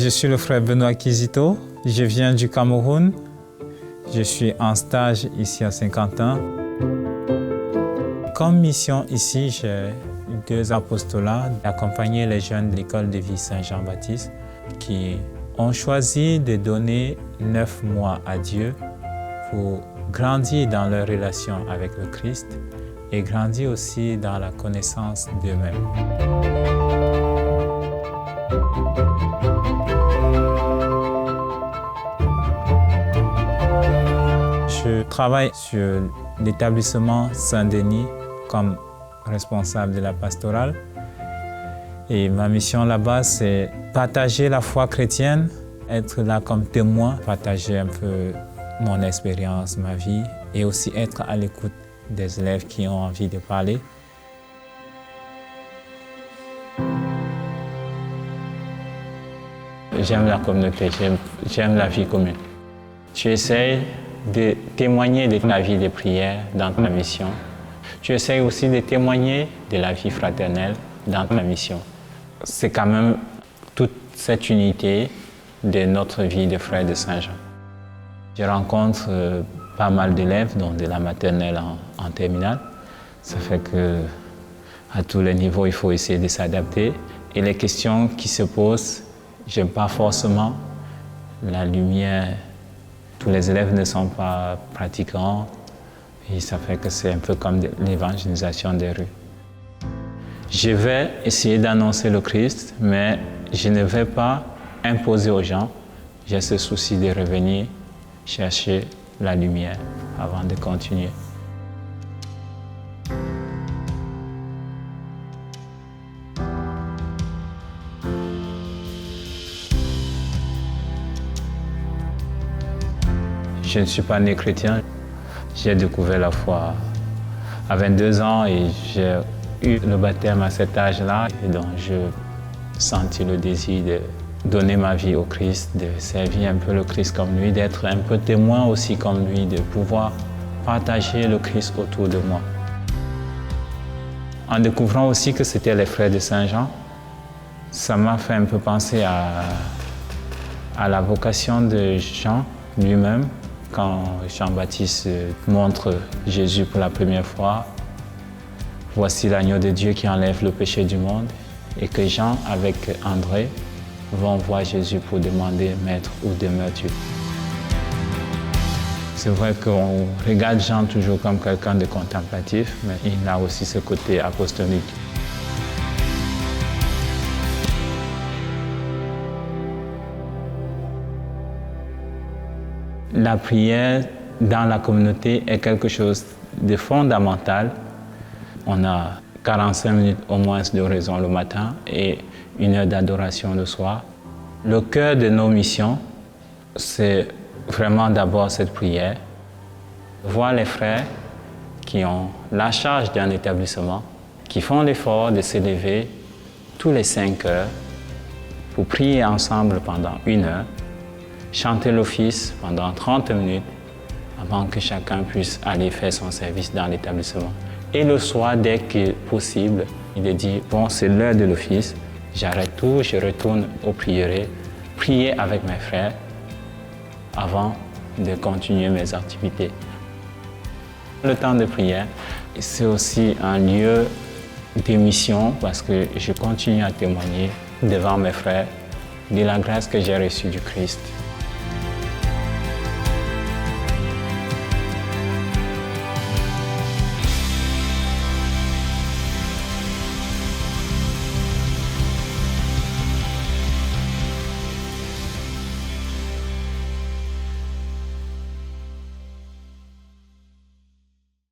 Je suis le frère Benoît Kizito, je viens du Cameroun. Je suis en stage ici à Saint-Quentin. Comme mission ici, j'ai 2 apostolats, accompagner les jeunes de l'école de vie Saint-Jean-Baptiste qui ont choisi de donner 9 mois à Dieu pour grandir dans leur relation avec le Christ et grandir aussi dans la connaissance d'eux-mêmes. Je travaille sur l'établissement Saint-Denis comme responsable de la pastorale. Et ma mission là-bas, c'est partager la foi chrétienne, être là comme témoin, partager un peu mon expérience, ma vie, et aussi être à l'écoute des élèves qui ont envie de parler. J'aime la communauté, j'aime la vie commune. Tu essaies de témoigner de la vie de prière dans ta mission. Tu essaies aussi de témoigner de la vie fraternelle dans ta mission. C'est quand même toute cette unité de notre vie de frères de Saint-Jean. Je rencontre pas mal d'élèves, donc de la maternelle en terminale. Ça fait qu'à tous les niveaux, il faut essayer de s'adapter. Et les questions qui se posent, j'aime pas forcément la lumière. Tous les élèves ne sont pas pratiquants et ça fait que c'est un peu comme l'évangélisation des rues. Je vais essayer d'annoncer le Christ, mais je ne vais pas imposer aux gens. J'ai ce souci de revenir chercher la lumière avant de continuer. Je ne suis pas né chrétien. J'ai découvert la foi à 22 ans et j'ai eu le baptême à cet âge-là. Et donc, je sentis le désir de donner ma vie au Christ, de servir un peu le Christ comme lui, d'être un peu témoin aussi comme lui, de pouvoir partager le Christ autour de moi. En découvrant aussi que c'était les frères de Saint-Jean, ça m'a fait un peu penser à la vocation de Jean lui-même. Quand Jean-Baptiste montre Jésus pour la première fois, voici l'agneau de Dieu qui enlève le péché du monde, et que Jean, avec André, vont voir Jésus pour demander « Maître, où demeures-tu » C'est vrai qu'on regarde Jean toujours comme quelqu'un de contemplatif, mais il a aussi ce côté apostolique. La prière dans la communauté est quelque chose de fondamental. On a 45 minutes au moins d'oraison le matin et 1 heure d'adoration le soir. Le cœur de nos missions, c'est vraiment d'abord cette prière. Voir les frères qui ont la charge d'un établissement, qui font l'effort de s'élever tous les 5 heures pour prier ensemble pendant 1 heure, chanter l'office pendant 30 minutes avant que chacun puisse aller faire son service dans l'établissement. Et le soir, dès que possible, il dit « Bon, c'est l'heure de l'office, j'arrête tout, je retourne au prieuré, prier avec mes frères avant de continuer mes activités. » Le temps de prière, c'est aussi un lieu de mission parce que je continue à témoigner devant mes frères de la grâce que j'ai reçue du Christ.